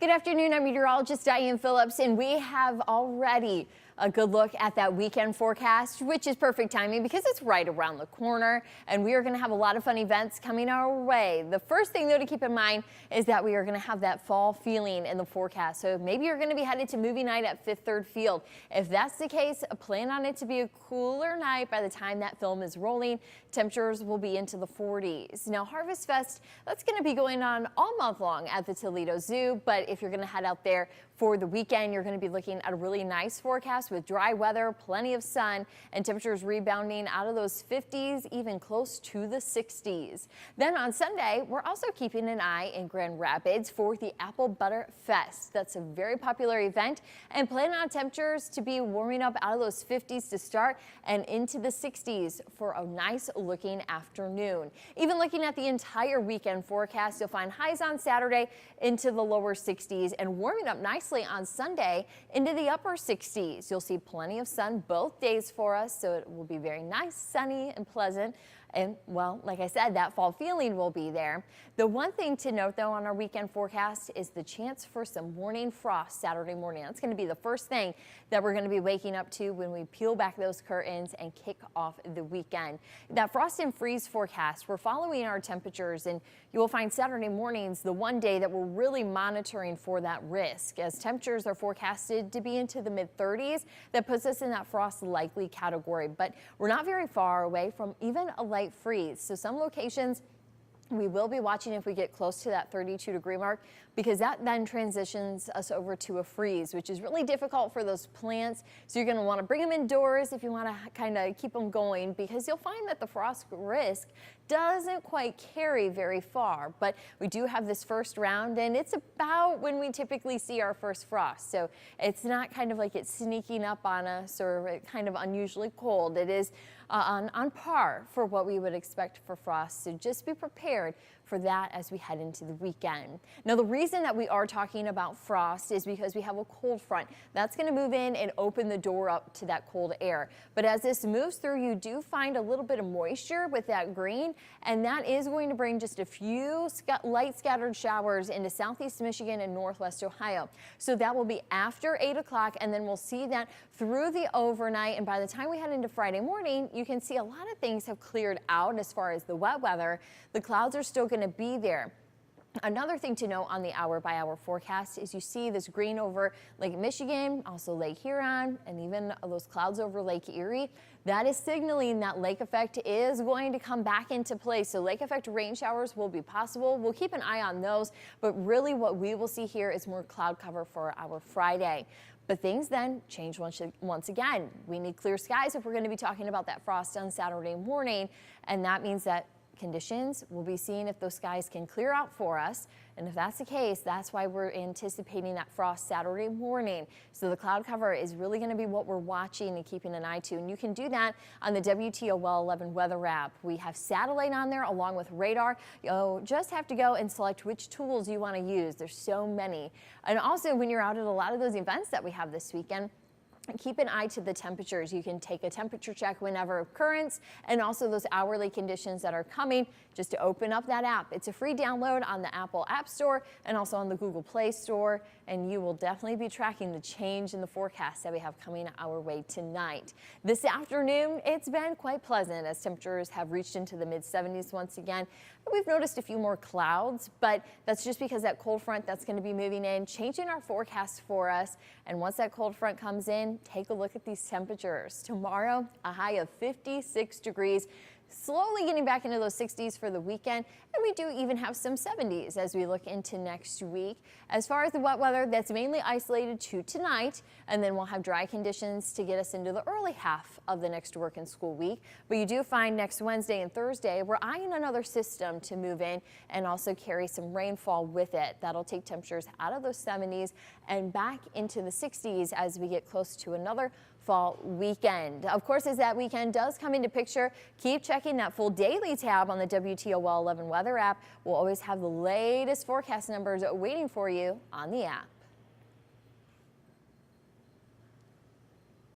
Good afternoon, I'm meteorologist Diane Phillips, and we have already a good look at that weekend forecast, which is perfect timing because it's right around the corner, and we are going to have a lot of fun events coming our way. The first thing, though, to keep in mind is that we are going to have that fall feeling in the forecast. So maybe you're going to be headed to movie night at Fifth Third Field. If that's the case, plan on it to be a cooler night by the time that film is rolling. Temperatures will be into the 40s. Now, Harvest Fest, that's going to be going on all month long at the Toledo Zoo, but if you're going to head out there for the weekend, you're going to be looking at a really nice forecast with dry weather, plenty of sun, and temperatures rebounding out of those 50s, even close to the 60s. Then on Sunday, we're also keeping an eye in Grand Rapids for the Apple Butter Fest. That's a very popular event, and plan on temperatures to be warming up out of those 50s to start and into the 60s for a nice looking afternoon. Even looking at the entire weekend forecast, you'll find highs on Saturday into the lower 60s and warming up nicely on Sunday into the upper 60s. You'll see plenty of sun both days for us, so it will be very nice, sunny and pleasant. And well, like I said, that fall feeling will be there. The one thing to note, though, on our weekend forecast is the chance for some morning frost Saturday morning. That's going to be the first thing that we're going to be waking up to when we peel back those curtains and kick off the weekend. That frost and freeze forecast, we're following our temperatures, and you will find Saturday mornings the one day that we're really monitoring for that risk, as temperatures are forecasted to be into the mid-30s. That puts us in that frost likely category, but we're not very far away from even a light freeze. So some locations we will be watching if we get close to that 32-degree mark, because that then transitions us over to a freeze, which is really difficult for those plants. So you're going to want to bring them indoors if you want to kind of keep them going, because you'll find that the frost risk doesn't quite carry very far. But we do have this first round, and it's about when we typically see our first frost. So it's not kind of like it's sneaking up on us or kind of unusually cold. It is on par for what we would expect for frost. So just be prepared for that as we head into the weekend. Now, the reason that we are talking about frost is because we have a cold front that's going to move in and open the door up to that cold air. But as this moves through, you do find a little bit of moisture with that green, and that is going to bring just a few light scattered showers into southeast Michigan and northwest Ohio. So that will be after 8 o'clock, and then we'll see that through the overnight. And by the time we head into Friday morning, you can see a lot of things have cleared out as far as the wet weather. The clouds are still going to be there. Another thing to note on the hour-by-hour forecast is you see this green over Lake Michigan, also Lake Huron, and even those clouds over Lake Erie. That is signaling that lake effect is going to come back into play. So lake effect rain showers will be possible. We'll keep an eye on those, but really what we will see here is more cloud cover for our Friday. But things then change once again. We need clear skies if we're going to be talking about that frost on Saturday morning, and that means that conditions, we'll be seeing if those skies can clear out for us. And if that's the case, that's why we're anticipating that frost Saturday morning. So the cloud cover is really going to be what we're watching and keeping an eye to. And you can do that on the WTOL 11 weather app. We have satellite on there along with radar. You just have to go and select which tools you want to use. There's so many. And also, when you're out at a lot of those events that we have this weekend, keep an eye to the temperatures. You can take a temperature check whenever occurrence, and also those hourly conditions that are coming, just to open up that app. It's a free download on the Apple App Store and also on the Google Play Store, and you will definitely be tracking the change in the forecast that we have coming our way tonight. This afternoon, it's been quite pleasant as temperatures have reached into the mid-70s once again. We've noticed a few more clouds, but that's just because that cold front that's going to be moving in, changing our forecast for us. And once that cold front comes in, take a look at these temperatures. Tomorrow, a high of 56 degrees. Slowly getting back into those 60s for the weekend, and we do even have some 70s as we look into next week. As far as the wet weather, that's mainly isolated to tonight, and then we'll have dry conditions to get us into the early half of the next work and school week. But you do find next Wednesday and Thursday, we're eyeing another system to move in and also carry some rainfall with it. That'll take temperatures out of those 70s and back into the 60s as we get close to another fall weekend. Of course, as that weekend does come into picture, keep checking that full daily tab on the WTOL 11 weather app. We'll always have the latest forecast numbers waiting for you on the app.